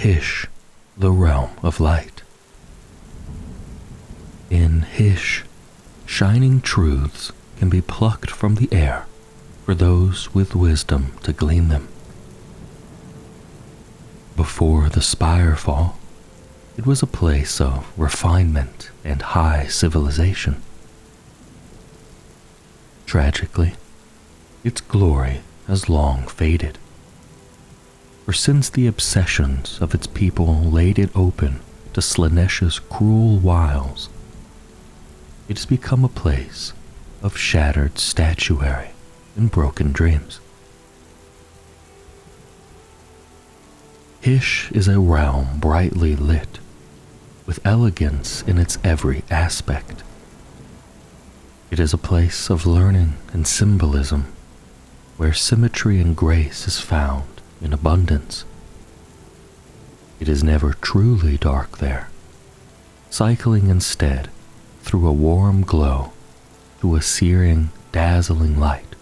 Hysh, the realm of light. In Hysh, shining truths can be plucked from the air for those with wisdom to glean them. Before the Spirefall, it was a place of refinement and high civilization. Tragically, its glory has long faded. For since the obsessions of its people laid it open to Slaanesha's cruel wiles, it has become a place of shattered statuary and broken dreams. Hysh is a realm brightly lit, with elegance in its every aspect. It is a place of learning and symbolism, where symmetry and grace is found in abundance. It is never truly dark there, cycling instead through a warm glow to a searing, dazzling light,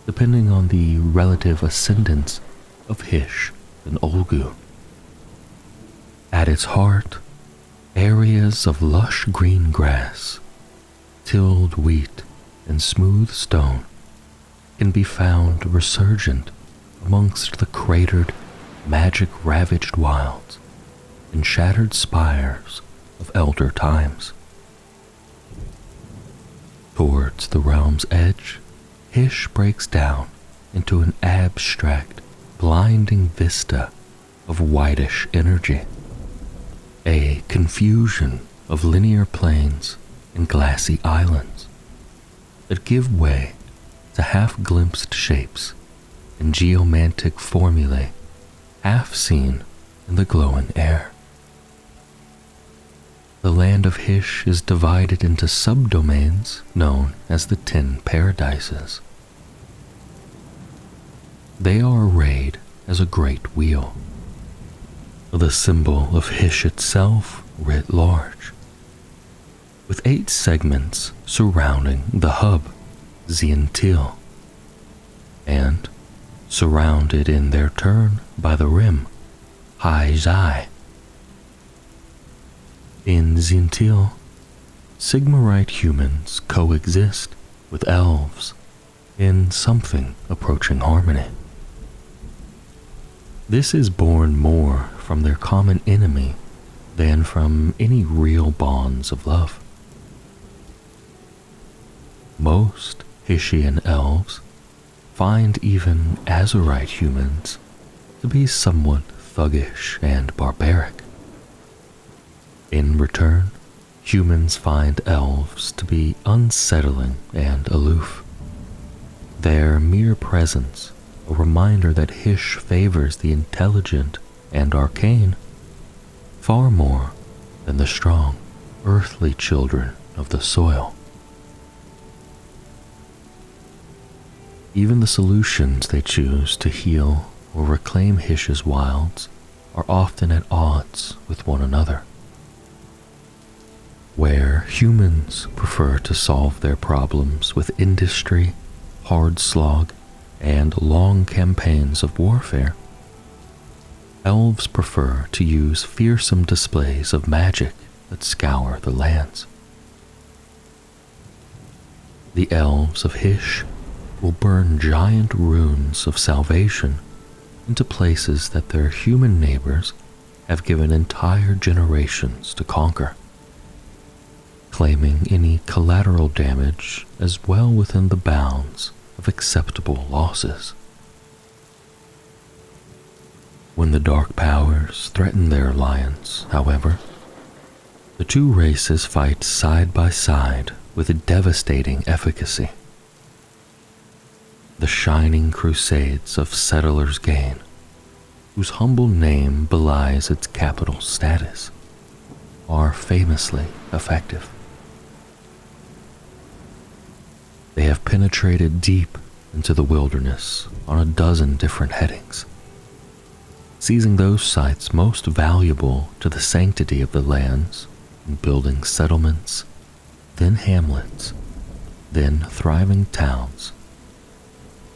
depending on the relative ascendance of Hysh and Olgu. At its heart, areas of lush green grass, tilled wheat, and smooth stone can be found resurgent amongst the cratered, magic-ravaged wilds and shattered spires of elder times. Towards the realm's edge, Hysh breaks down into an abstract, blinding vista of whitish energy, a confusion of linear plains and glassy islands that give way to half-glimpsed shapes and geomantic formulae half seen in the glowing air. The land of Hysh is divided into subdomains known as the 10 Paradises. They are arrayed as a great wheel, the symbol of Hysh itself writ large, with 8 segments surrounding the hub, Zientil, and surrounded in their turn by the rim, Hysh. In Zientil, Sigmarite humans coexist with elves in something approaching harmony. This is born more from their common enemy than from any real bonds of love. Most Hyshian elves find even Azyrite humans to be somewhat thuggish and barbaric. In return, humans find elves to be unsettling and aloof. Their mere presence, a reminder that Hysh favors the intelligent and arcane far more than the strong, earthly children of the soil. Even the solutions they choose to heal or reclaim Hysh's wilds are often at odds with one another. Where humans prefer to solve their problems with industry, hard slog, and long campaigns of warfare, elves prefer to use fearsome displays of magic that scour the lands. The elves of Hysh will burn giant runes of salvation into places that their human neighbors have given entire generations to conquer, claiming any collateral damage as well within the bounds of acceptable losses. When the dark powers threaten their alliance, however, the two races fight side by side with a devastating efficacy. The shining crusades of Settlers' Gain, whose humble name belies its capital status, are famously effective. They have penetrated deep into the wilderness on a dozen different headings, seizing those sites most valuable to the sanctity of the lands and building settlements, then hamlets, then thriving towns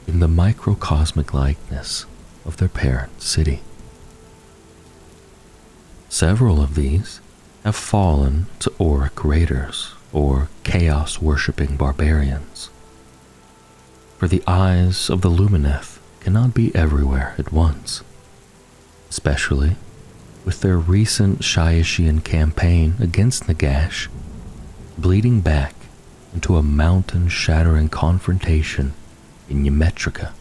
in the microcosmic likeness of their parent city. Several of these have fallen to Auric raiders or chaos-worshipping barbarians. For the eyes of the Lumineth cannot be everywhere at once, especially with their recent Shyashian campaign against Nagash bleeding back into a mountain-shattering confrontation in Ymetrica.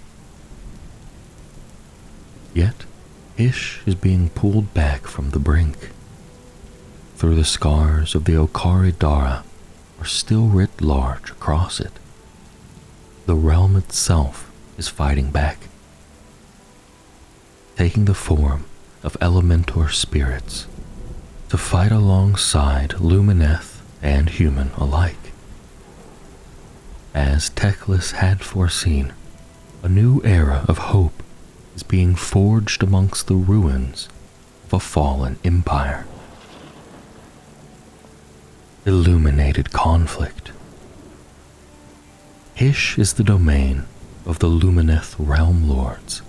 Yet, Hysh is being pulled back from the brink. Through the scars of the Okari Dara are still writ large across it. The realm itself is fighting back, taking the form of Elementor spirits to fight alongside Lumineth and human alike. As Teclis had foreseen, a new era of hope is being forged amongst the ruins of a fallen empire. Illuminated conflict. Hysh is the domain of the Lumineth realm lords,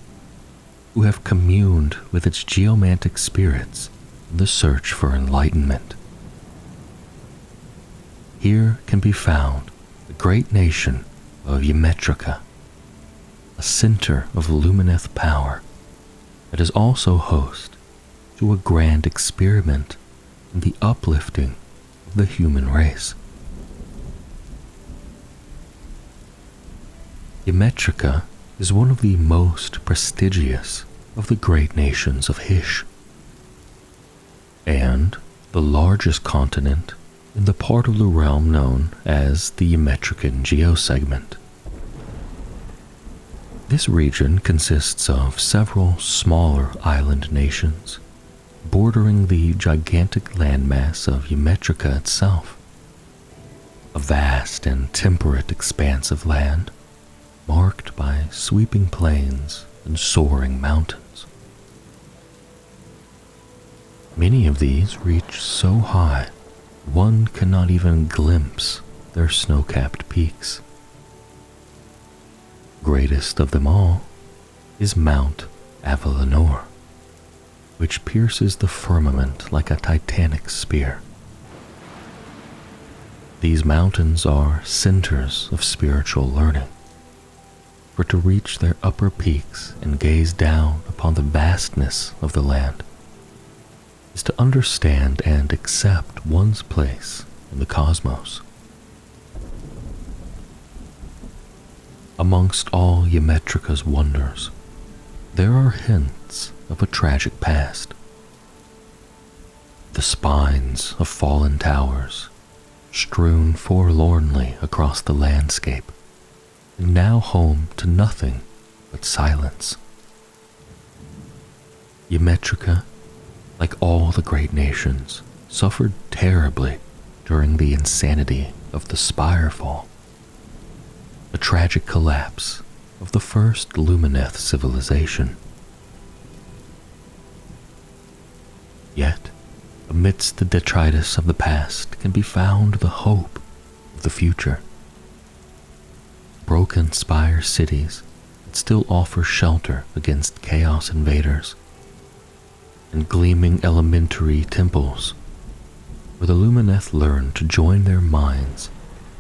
who have communed with its geomantic spirits in the search for enlightenment. Here can be found the great nation of Ymetrica, a center of Lumineth power that is also host to a grand experiment in the uplifting of the human race. Ymetrica is one of the most prestigious of the great nations of Hysh, and the largest continent in the part of the realm known as the Ymetrican geosegment. This region consists of several smaller island nations, bordering the gigantic landmass of Ymetrica itself, a vast and temperate expanse of land marked by sweeping plains and soaring mountains. Many of these reach so high one cannot even glimpse their snow-capped peaks. Greatest of them all is Mount Avalanor, which pierces the firmament like a titanic spear. These mountains are centers of spiritual learning, for to reach their upper peaks and gaze down upon the vastness of the land is to understand and accept one's place in the cosmos. Amongst all Ymetrica's wonders, there are hints of a tragic past. The spines of fallen towers, strewn forlornly across the landscape, and now home to nothing but silence. Ymetrica, like all the great nations, suffered terribly during the insanity of the Spirefall, a tragic collapse of the first Lumineth civilization. Yet, amidst the detritus of the past can be found the hope of the future. Broken spire cities that still offer shelter against chaos invaders, and gleaming elementary temples where the Lumineth learn to join their minds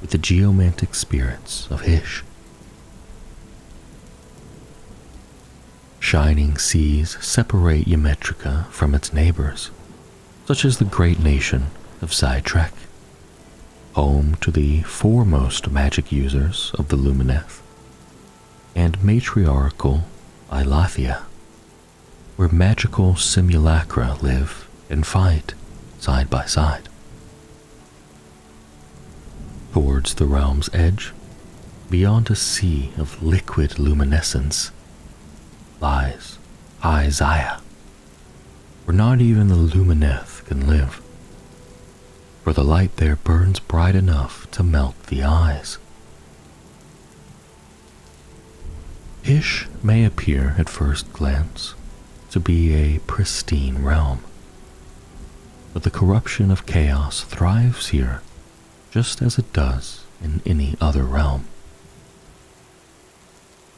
with the geomantic spirits of Hysh. Shining seas separate Ymetrica from its neighbors, such as the great nation of Zytrek, home to the foremost magic users of the Lumineth, and matriarchal Ilathia, where magical simulacra live and fight side by side. Towards the realm's edge, beyond a sea of liquid luminescence, lies Azyr, where not even the Lumineth can live, for the light there burns bright enough to melt the eyes. Hysh may appear at first glance to be a pristine realm, but the corruption of chaos thrives here just as it does in any other realm.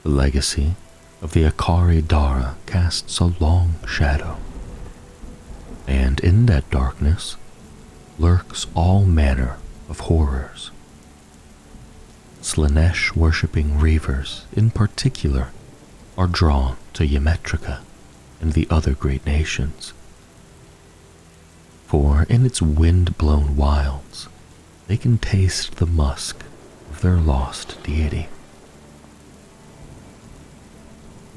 The legacy of the Okari Dara casts a long shadow, And in that darkness lurks all manner of horrors. Slanesh worshipping reavers, in particular, are drawn to Ymetrica and the other great nations. For in its wind-blown wilds, they can taste the musk of their lost deity.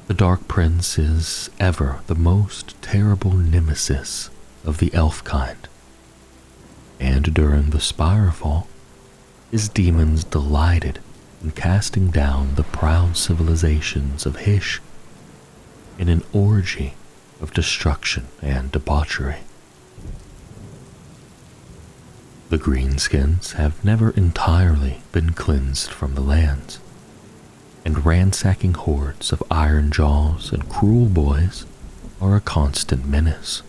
The Dark Prince is ever the most terrible nemesis of the elf kind, and during the Spirefall, his demons delighted in casting down the proud civilizations of Hysh in an orgy of destruction and debauchery. The Greenskins have never entirely been cleansed from the lands, and ransacking hordes of iron jaws and cruel boys are a constant menace.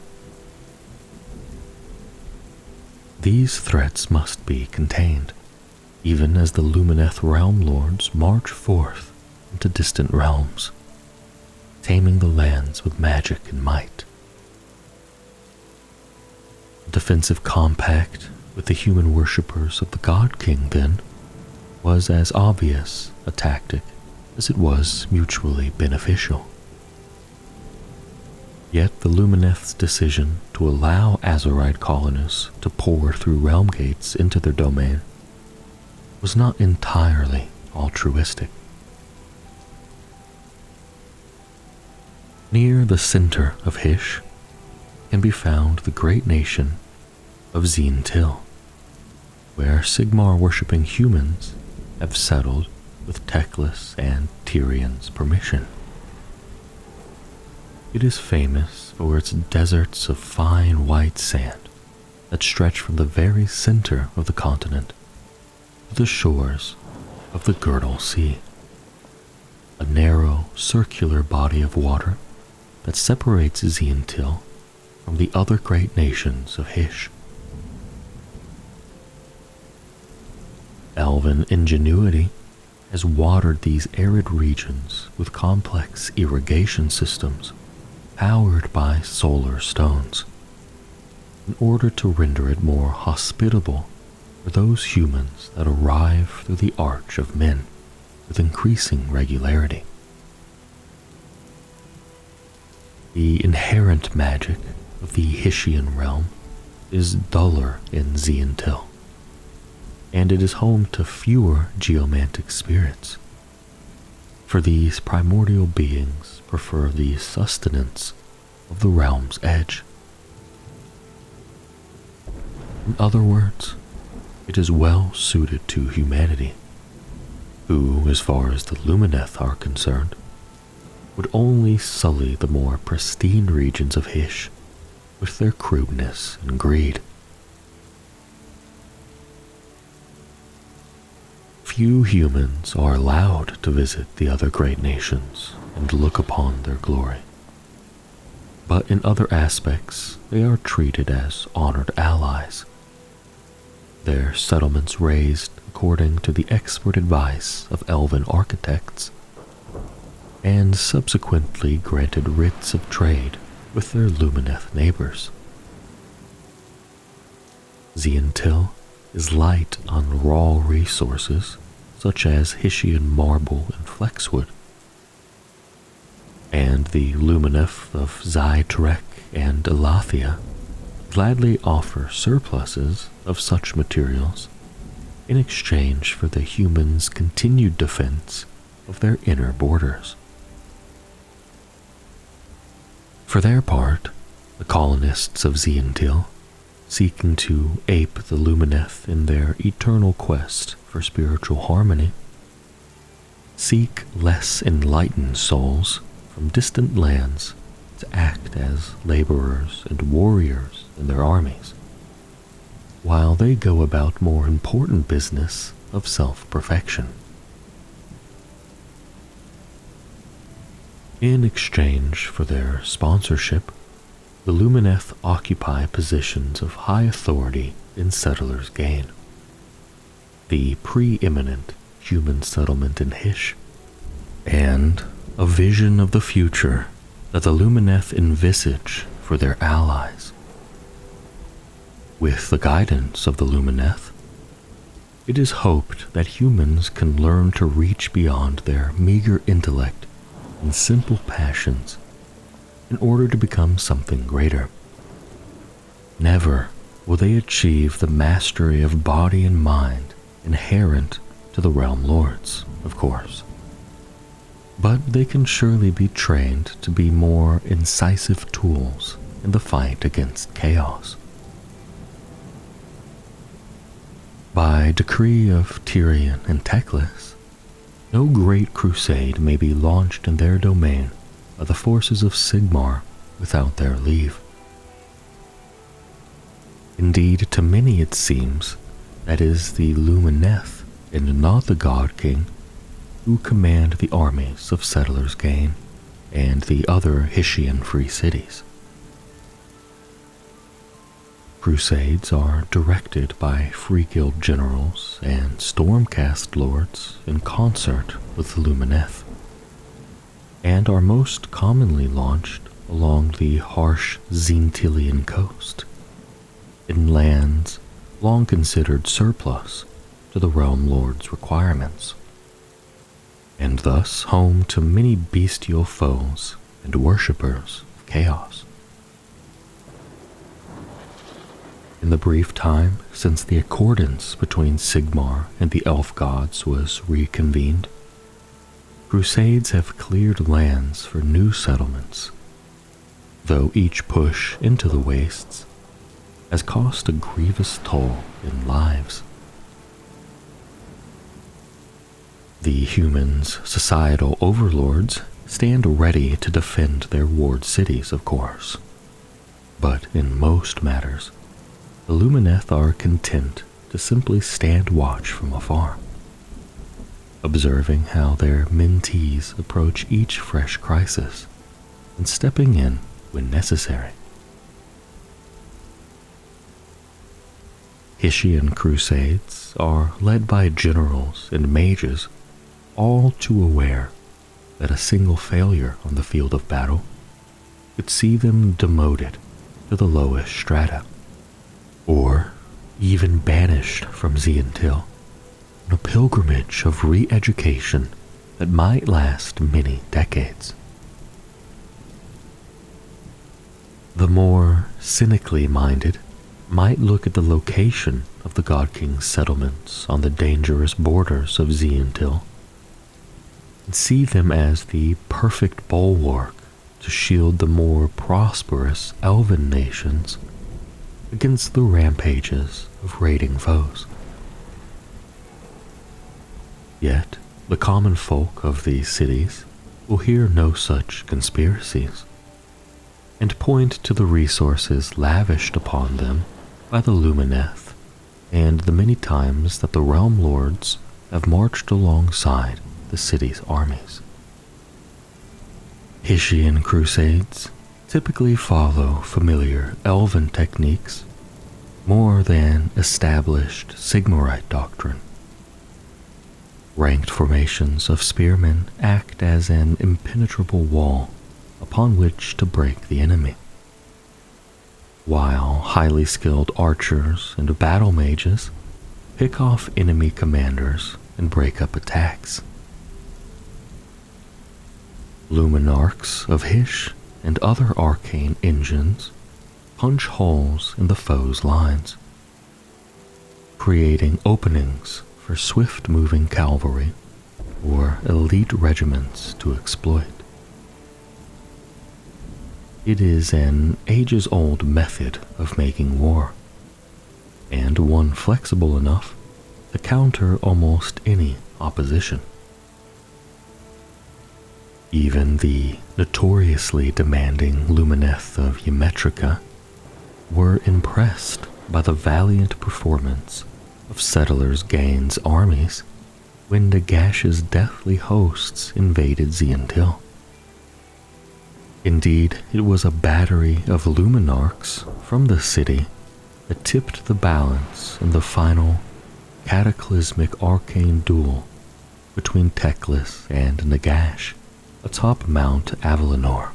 These threats must be contained, even as the Lumineth realm lords march forth into distant realms, taming the lands with magic and might. A defensive compact with the human worshippers of the God King, then, was as obvious a tactic as it was mutually beneficial. Yet the Lumineth's decision to allow Azyrite colonists to pour through realm gates into their domain was not entirely altruistic. Near the center of Hysh can be found the great nation of Zintil, where Sigmar-worshipping humans have settled with Teclis and Tyrion's permission. It is famous for its deserts of fine white sand that stretch from the very center of the continent to the shores of the Girdle Sea, a narrow, circular body of water that separates Zintil from the other great nations of Hysh. Elven ingenuity has watered these arid regions with complex irrigation systems powered by solar stones, in order to render it more hospitable for those humans that arrive through the Arch of Men with increasing regularity. The inherent magic of the Hyshian realm is duller in Zintil, and it is home to fewer geomantic spirits, for these primordial beings prefer the sustenance of the realm's edge. In other words, it is well suited to humanity, who, as far as the Lumineth are concerned, would only sully the more pristine regions of Hysh with their crudeness and greed. Few humans are allowed to visit the other great nations and look upon their glory, but in other aspects they are treated as honored allies, their settlements raised according to the expert advice of elven architects, and subsequently granted writs of trade with their Lumineth neighbors. Zintil is light on raw resources such as Hyshian marble and flexwood, and the Lumineth of Zytrek and Elathia gladly offer surpluses of such materials in exchange for the humans' continued defense of their inner borders. For their part, the colonists of Zintil, seeking to ape the Lumineth in their eternal quest for spiritual harmony, seek less enlightened souls from distant lands to act as laborers and warriors in their armies, while they go about more important business of self-perfection. In exchange for their sponsorship, the Lumineth occupy positions of high authority in Settlers' Gain, the preeminent human settlement in Hysh, and a vision of the future that the Lumineth envisage for their allies With the guidance of the Lumineth, it is hoped that humans can learn to reach beyond their meager intellect and simple passions in order to become something greater. Never will they achieve the mastery of body and mind inherent to the Realm Lords, of course. But they can surely be trained to be more incisive tools in the fight against chaos. By decree of Tyrion and Teclis, no great crusade may be launched in their domain by the forces of Sigmar without their leave. Indeed, to many it seems that it is the Lumineth and not the God King who command the armies of Settlers' Gain and the other Hyshian free cities. Crusades are directed by Free Guild generals and Stormcast lords in concert with the Lumineth, and are most commonly launched along the harsh Zentilian coast, in lands long considered surplus to the Realm Lord's requirements, and thus home to many bestial foes and worshippers of chaos. In the brief time since the accordance between Sigmar and the elf gods was reconvened, crusades have cleared lands for new settlements, though each push into the wastes has cost a grievous toll in lives. The humans' societal overlords stand ready to defend their ward cities, of course, but in most matters, the Lumineth are content to simply stand watch from afar, observing how their mentees approach each fresh crisis and stepping in when necessary. Hyshian crusades are led by generals and mages, all too aware that a single failure on the field of battle could see them demoted to the lowest strata, or even banished from Zientil on a pilgrimage of re-education that might last many decades. The more cynically minded might look at the location of the God King's settlements on the dangerous borders of Zientil and see them as the perfect bulwark to shield the more prosperous elven nations against the rampages of raiding foes. Yet, the common folk of these cities will hear no such conspiracies, and point to the resources lavished upon them by the Lumineth and the many times that the Realm Lords have marched alongside the city's armies. Hyshian crusades typically follow familiar elven techniques more than established Sigmarite doctrine. Ranked formations of spearmen act as an impenetrable wall upon which to break the enemy, while highly skilled archers and battle mages pick off enemy commanders and break up attacks. Luminarchs of Hysh and other arcane engines punch holes in the foe's lines, creating openings for swift-moving cavalry or elite regiments to exploit. It is an ages-old method of making war, and one flexible enough to counter almost any opposition. Even the notoriously demanding Lumineth of Ymetrica were impressed by the valiant performance of Settlers' Gain's armies when Nagash's deathly hosts invaded Zientil. Indeed, it was a battery of Luminarchs from the city that tipped the balance in the final cataclysmic arcane duel between Teclis and Nagash atop Mount Avalenor,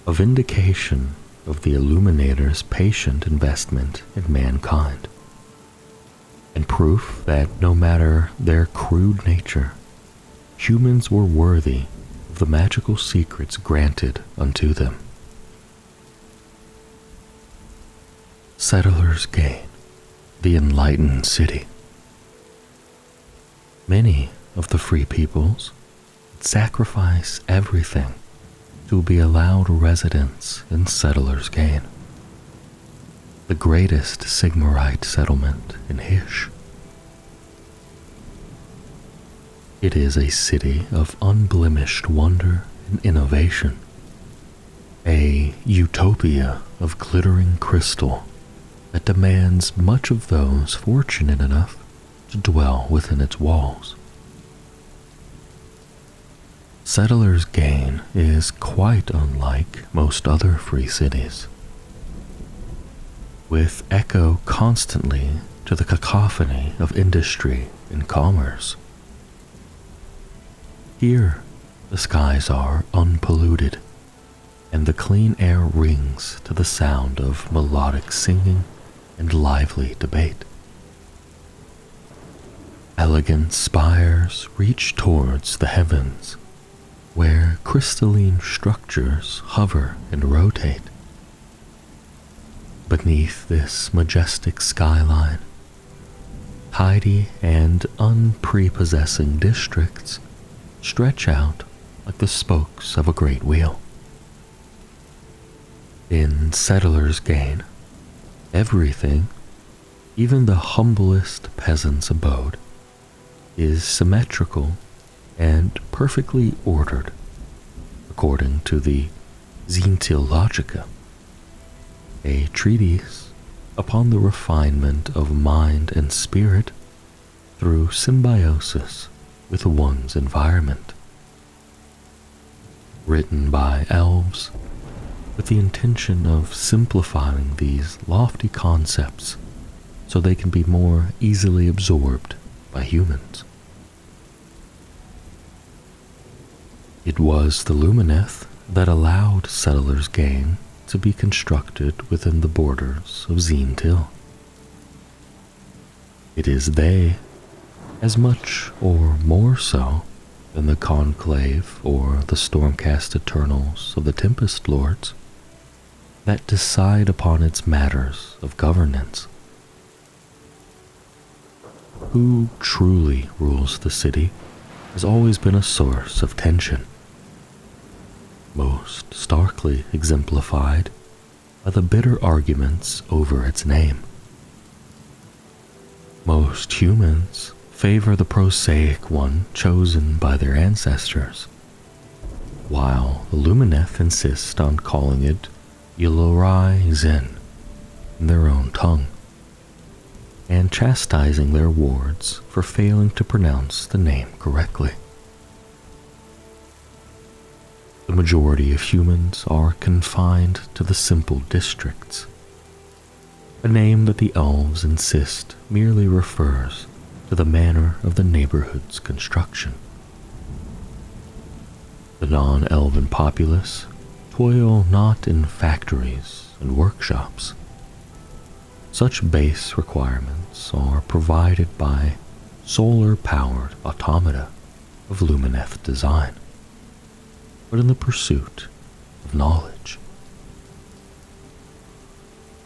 a vindication of the Illuminator's patient investment in mankind, and proof that no matter their crude nature, humans were worthy of the magical secrets granted unto them. Settlers gain the enlightened city. Many of the free peoples sacrifice everything to be allowed residence in Settlers Gain, the greatest Sigmarite settlement in Hysh. It is a city of unblemished wonder and innovation, a utopia of glittering crystal that demands much of those fortunate enough to dwell within its walls. Settlers Gain is quite unlike most other free cities, with echo constantly to the cacophony of industry and commerce. Here, the skies are unpolluted, and the clean air rings to the sound of melodic singing and lively debate. Elegant spires reach towards the heavens, where crystalline structures hover and rotate. Beneath this majestic skyline, tidy and unprepossessing districts stretch out like the spokes of a great wheel. In Settlers Gain, everything, even the humblest peasant's abode, is symmetrical and perfectly ordered, according to the Xentillogica, a treatise upon the refinement of mind and spirit through symbiosis with one's environment. Written by elves with the intention of simplifying these lofty concepts so they can be more easily absorbed by humans. It was the Lumineth that allowed Settlers Gain to be constructed within the borders of Xentil. It is they, as much or more so than the Conclave or the Stormcast Eternals of the Tempest Lords, that decide upon its matters of governance. Who truly rules the city has always been a source of tension, most starkly exemplified by the bitter arguments over its name. Most humans favor the prosaic one chosen by their ancestors, while the Lumineth insist on calling it Yilorai Zen in their own tongue, and chastising their wards for failing to pronounce the name correctly. The majority of humans are confined to the simple districts, a name that the elves insist merely refers to the manner of the neighborhood's construction. The non-elven populace toil not in factories and workshops. Such base requirements are provided by solar-powered automata of Lumineth design, but in the pursuit of knowledge.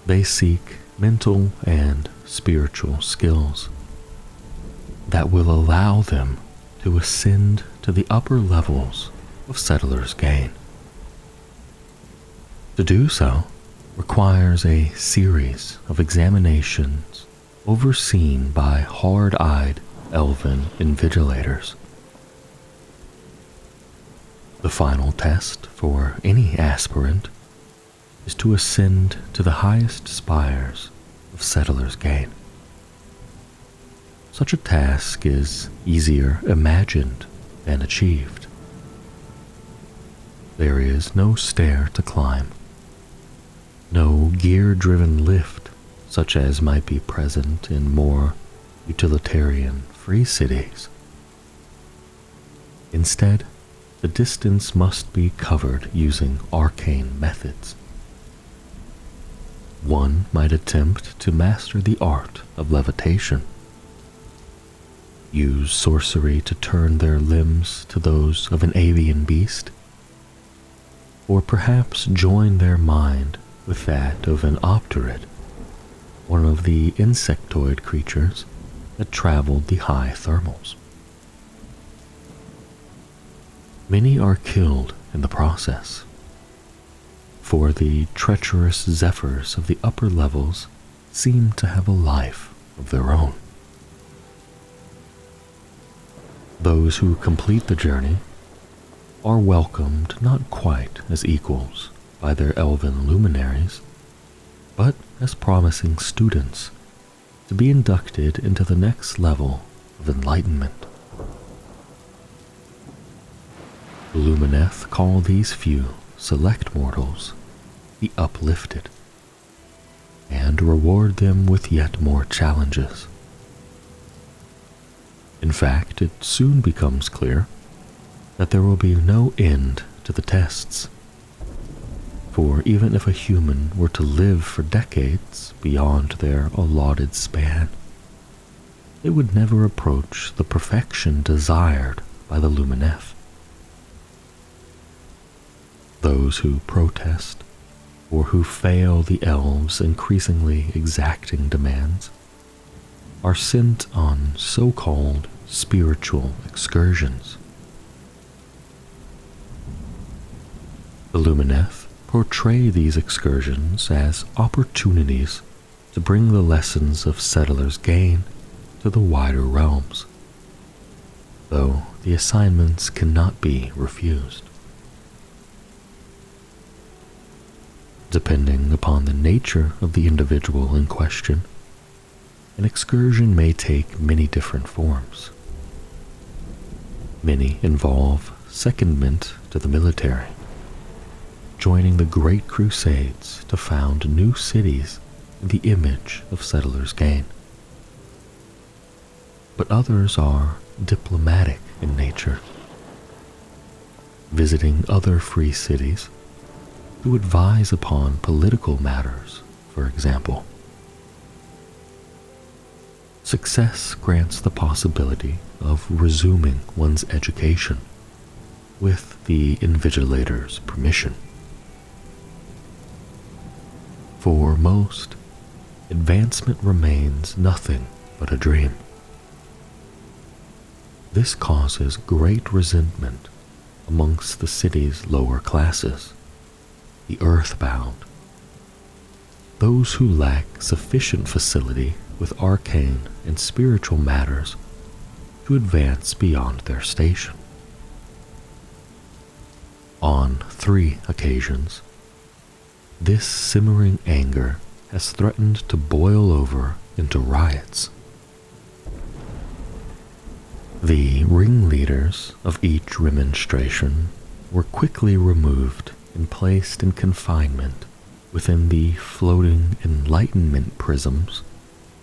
They seek mental and spiritual skills that will allow them to ascend to the upper levels of Settlers Gain. To do so requires a series of examinations overseen by hard-eyed elven invigilators. The final test for any aspirant is to ascend to the highest spires of Settlers Gain. Such a task is easier imagined than achieved. There is no stair to climb, no gear-driven lift such as might be present in more utilitarian free cities. Instead, the distance must be covered using arcane methods, One might attempt to master the art of levitation, use sorcery to turn their limbs to those of an avian beast, or perhaps join their mind with that of an opterid, one of the insectoid creatures that traveled the high thermals. Many are killed in the process, for the treacherous zephyrs of the upper levels seem to have a life of their own. Those who complete the journey are welcomed not quite as equals by their elven luminaries, but as promising students to be inducted into the next level of enlightenment. The Lumineth call these few select mortals the uplifted, and reward them with yet more challenges. In fact, it soon becomes clear that there will be no end to the tests, for even if a human were to live for decades beyond their allotted span, they would never approach the perfection desired by the Lumineth. Those who protest, or who fail the elves' increasingly exacting demands, are sent on so-called spiritual excursions. The Lumineth portray these excursions as opportunities to bring the lessons of Settlers' Gain to the wider realms, though the assignments cannot be refused. Depending upon the nature of the individual in question, an excursion may take many different forms. Many involve secondment to the military, joining the great crusades to found new cities in the image of Settlers' Gain. But others are diplomatic in nature, visiting other free cities to advise upon political matters, for example. Success grants the possibility of resuming one's education with the invigilator's permission. For most, advancement remains nothing but a dream. This causes great resentment amongst the city's lower classes, the earthbound, those who lack sufficient facility with arcane and spiritual matters to advance beyond their station. On 3 occasions, this simmering anger has threatened to boil over into riots. The ringleaders of each remonstration were quickly removed and placed in confinement within the floating enlightenment prisms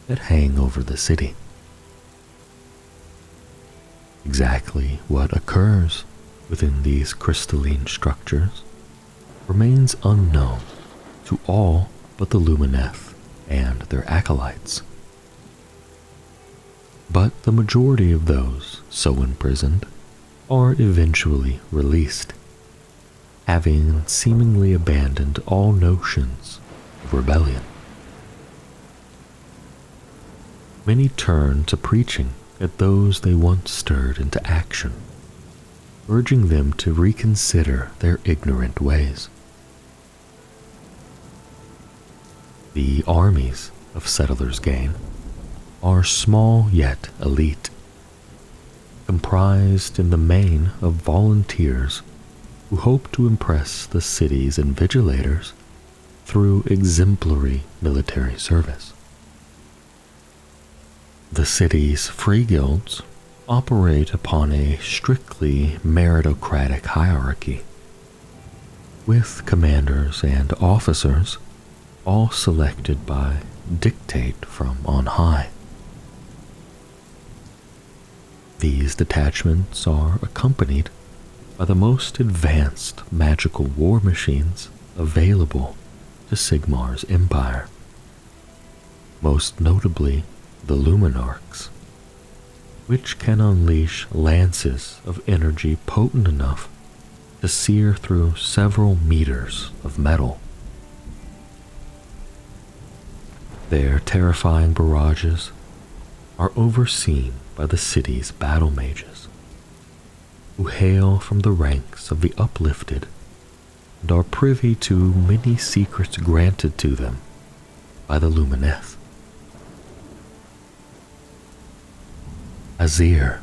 that hang over the city. Exactly what occurs within these crystalline structures remains unknown to all but the Lumineth and their acolytes. But the majority of those so imprisoned are eventually released, having seemingly abandoned all notions of rebellion. Many turn to preaching at those they once stirred into action, urging them to reconsider their ignorant ways. The armies of Settlers' Gain are small yet elite, comprised in the main of volunteers who hope to impress the city's invigilators through exemplary military service. The city's free guilds operate upon a strictly meritocratic hierarchy, with commanders and officers all selected by dictate from on high. These detachments are accompanied by the most advanced magical war machines available to Sigmar's empire. most notably the Luminarchs, which can unleash lances of energy potent enough to sear through several meters of metal. Their terrifying barrages are overseen by the city's battle mages, who hail from the ranks of the uplifted and are privy to many secrets granted to them by the Lumineth. Azyr,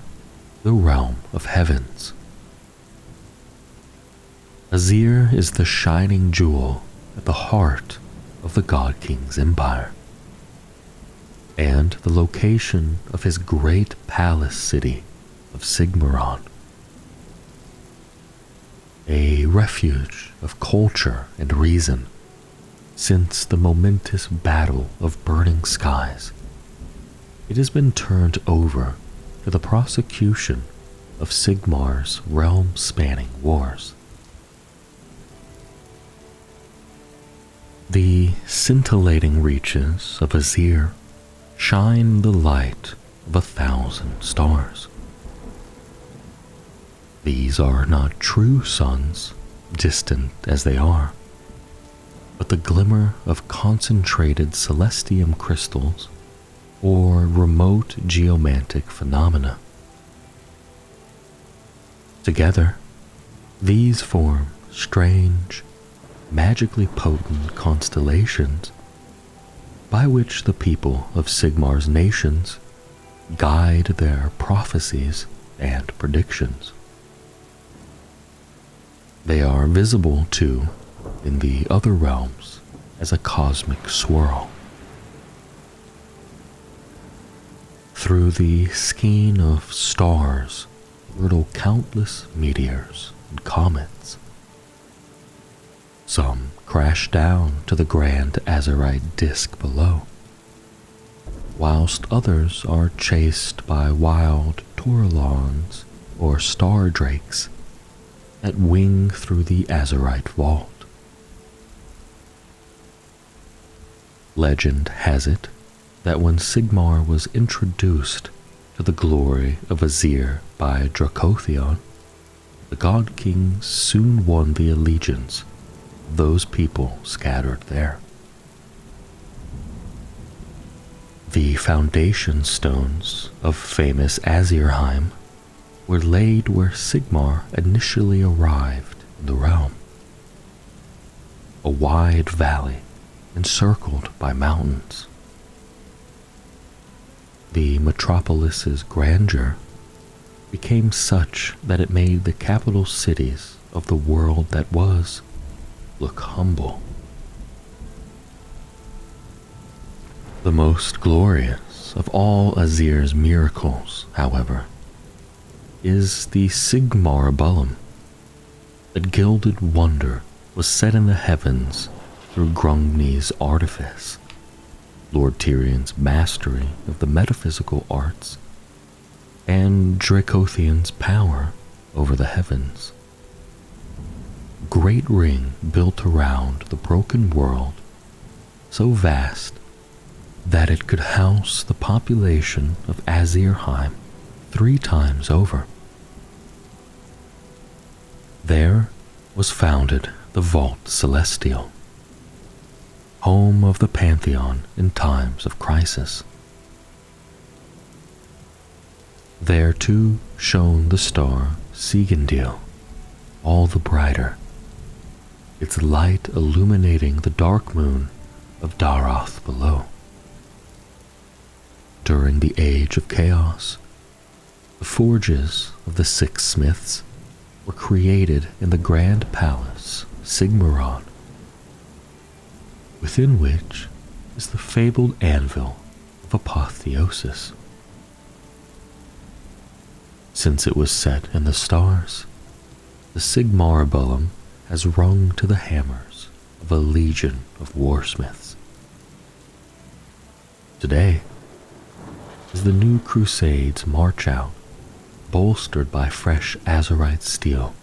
the realm of heavens. Azyr is the shining jewel at the heart of the God King's empire, and the location of his great palace city of Sigmaron, a refuge of culture and reason since the momentous battle of burning skies. It has been turned over to the prosecution of Sigmar's realm-spanning wars. The scintillating reaches of Azyr shine the light of 1,000 stars. These are not true suns, distant as they are, but the glimmer of concentrated celestium crystals or remote geomantic phenomena. Together, these form strange, magically potent constellations by which the people of Sigmar's nations guide their prophecies and predictions. They are visible, too, in the other realms as a cosmic swirl. Through the skein of stars hurtle countless meteors and comets. Some crash down to the grand azurite disk below, whilst others are chased by wild taurolons or star drakes that wing through the azurite vault. Legend has it that when Sigmar was introduced to the glory of Azyr by Dracotheon, the God Kings soon won the allegiance of those people scattered there. The foundation stones of famous Azyrheim were laid where Sigmar initially arrived in the realm, a wide valley encircled by mountains. The metropolis's grandeur became such that it made the capital cities of the world that was look humble. The most glorious of all Azyr's miracles, however, is the Sigmarabellum. That gilded wonder was set in the heavens through Grungni's artifice, Lord Tyrion's mastery of the metaphysical arts, and Dracotheon's power over the heavens. Great ring built around the broken world, so vast that it could house the population of Azyrheim 3 times over. There was founded the Vault Celestial, home of the Pantheon in times of crisis. There too shone the star Sigindil, all the brighter, its light illuminating the dark moon of Daroth below. During the Age of Chaos, the forges of the 6 smiths were created in the grand palace Sigmaron, within which is the fabled anvil of apotheosis. Since it was set in the stars, the Sigmarabellum has rung to the hammers of a legion of warsmiths. Today, as the new crusades march out, bolstered by fresh azurite steel,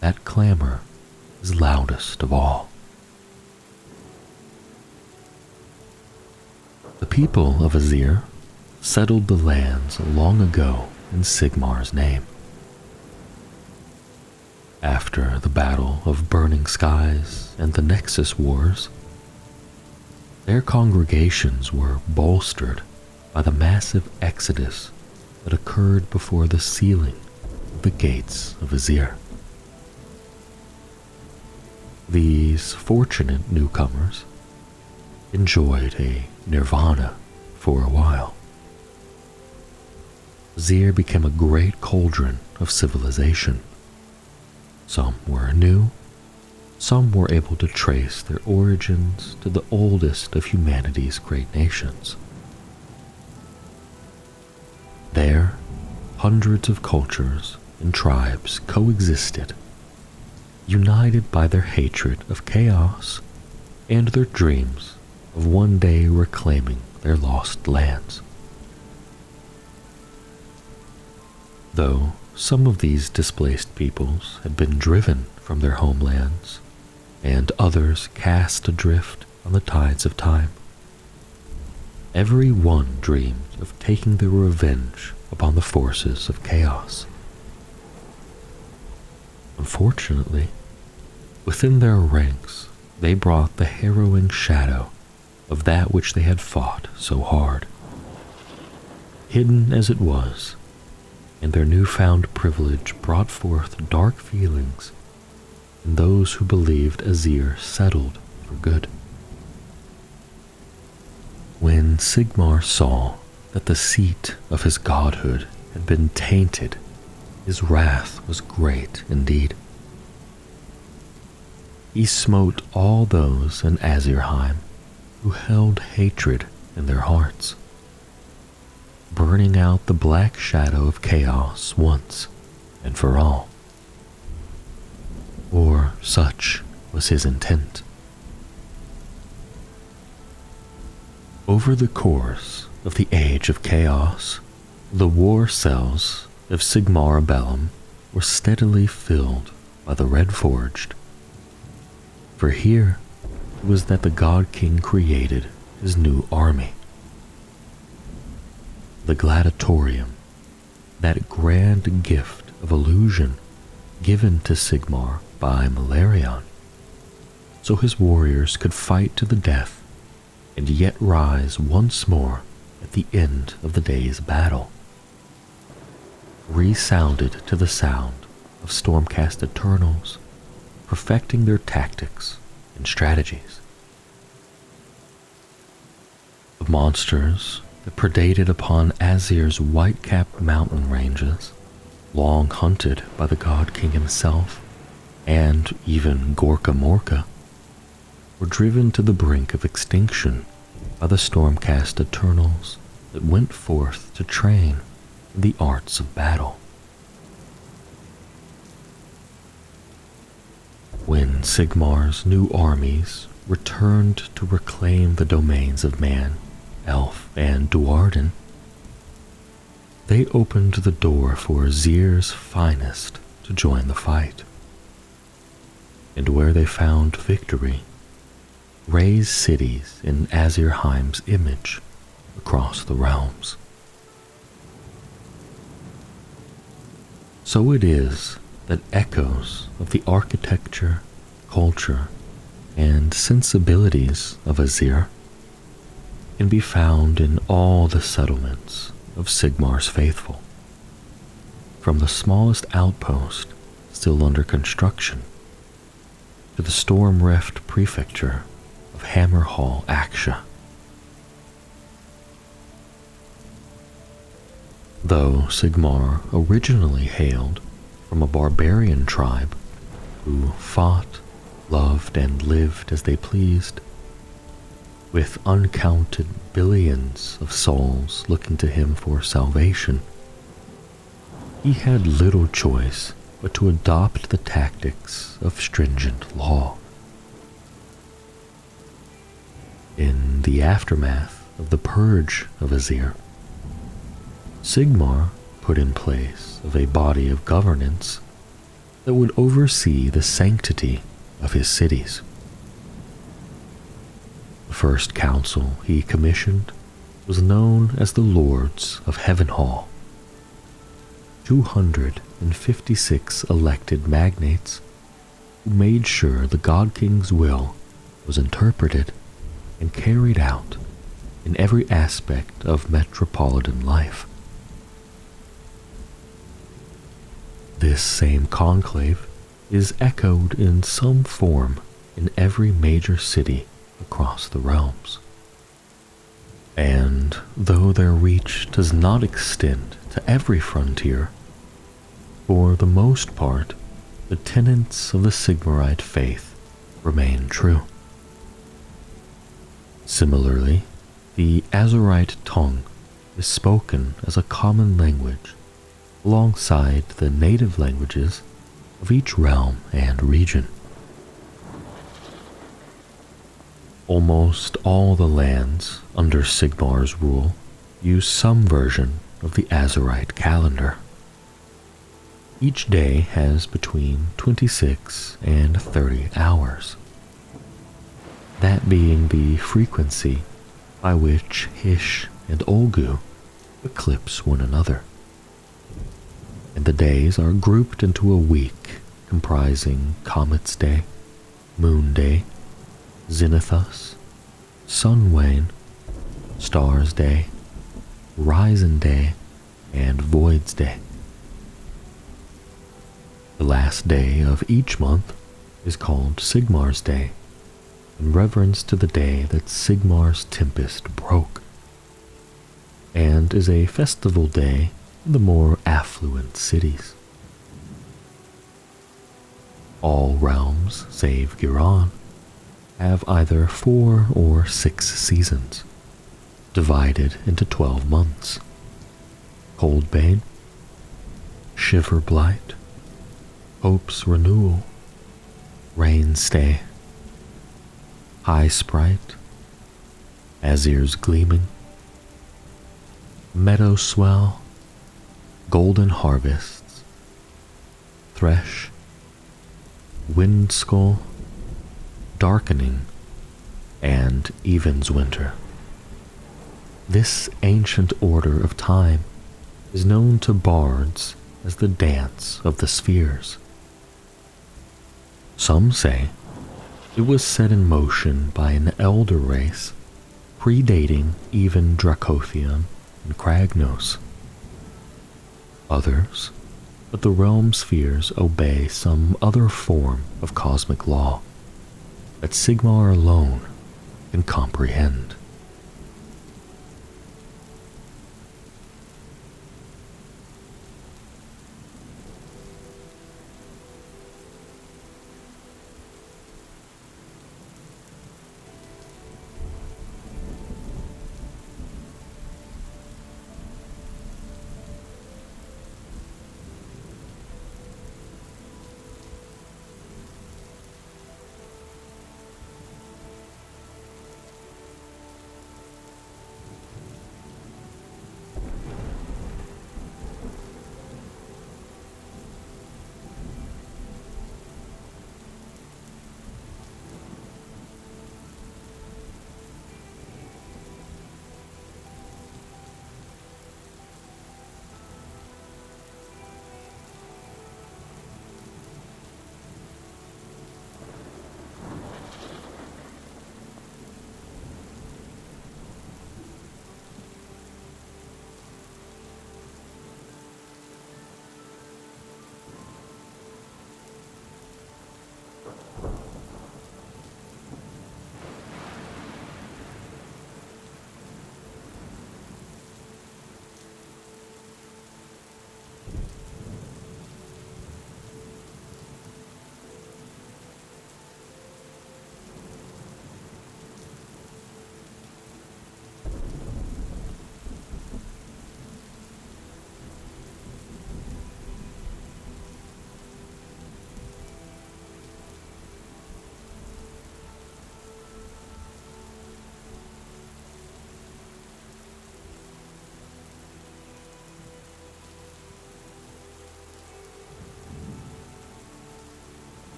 that clamor is loudest of all. The people of Azyr settled the lands long ago in Sigmar's name. After the Battle of Burning Skies and the Nexus Wars, their congregations were bolstered by the massive exodus that occurred before the sealing of the gates of Azyr. These fortunate newcomers enjoyed a nirvana for a while. Azyr became a great cauldron of civilization. Some were new, some were able to trace their origins to the oldest of humanity's great nations. There, hundreds of cultures and tribes coexisted, united by their hatred of chaos and their dreams of one day reclaiming their lost lands. Though some of these displaced peoples had been driven from their homelands, and others cast adrift on the tides of time, every one dreamed of taking their revenge upon the forces of chaos. Unfortunately, within their ranks, they brought the harrowing shadow of that which they had fought so hard. Hidden as it was, and their newfound privilege brought forth dark feelings in those who believed Azyr settled for good. When Sigmar saw that the seat of his godhood had been tainted, his wrath was great indeed. He smote all those in Azyrheim who held hatred in their hearts, burning out the black shadow of chaos once and for all. Or such was his intent. Over the course of the Age of Chaos, the war cells of Sigmar Bellum were steadily filled by the Red Forged. For here it was that the God King created his new army. The Gladiatorium, that grand gift of illusion given to Sigmar by Malarion, so his warriors could fight to the death and yet rise once more at the end of the day's battle, resounded to the sound of Stormcast Eternals perfecting their tactics and strategies. The monsters that predated upon Azyr's white-capped mountain ranges, long hunted by the God King himself and even Gorka Morka, were driven to the brink of extinction by the Stormcast Eternals that went forth to train in the arts of battle. When Sigmar's new armies returned to reclaim the domains of man, elf, and Duarden, they opened the door for Azyr's finest to join the fight, and where they found victory, raise cities in Azyrheim's image across the realms. So it is that echoes of the architecture, culture, and sensibilities of Azyr can be found in all the settlements of Sigmar's faithful, from the smallest outpost still under construction to the storm-reft prefecture of Hammerhall Aksha. Though Sigmar originally hailed from a barbarian tribe who fought, loved, and lived as they pleased, with uncounted billions of souls looking to him for salvation, he had little choice but to adopt the tactics of stringent law. In the aftermath of the Purge of Azyr, Sigmar put in place of a body of governance that would oversee the sanctity of his cities. The first council he commissioned was known as the Lords of Heavenhall. 256 elected magnates who made sure the God King's will was interpreted and carried out in every aspect of metropolitan life. This same conclave is echoed in some form in every major city across the realms. And though their reach does not extend to every frontier, for the most part, the tenets of the Sigmarite faith remain true. Similarly, the Azyrite tongue is spoken as a common language alongside the native languages of each realm and region. Almost all the lands under Sigmar's rule use some version of the Azyrite calendar. Each day has between 26 and 30 hours, that being the frequency by which Hysh and Olgu eclipse one another. And the days are grouped into a week comprising Comet's Day, Moon Day, Zenithus, Sun Wane, Stars Day, Risen Day, and Void's Day. The last day of each month is called Sigmar's Day, in reverence to the day that Sigmar's tempest broke, and is a festival day in the more affluent cities. All realms, save Giran, have either 4 or 6 seasons, divided into 12 months. Coldbane, Shiverblight, Hope's Renewal, Rainstay, High Sprite, Azyr's Gleaming, Meadow Swell, Golden Harvests, Thresh, Windskull, Darkening, and Evenswinter. This ancient order of time is known to bards as the Dance of the Spheres. Some say it was set in motion by an elder race predating even Dracothion and Kragnos. Others, but the realm spheres obey some other form of cosmic law that Sigmar alone can comprehend.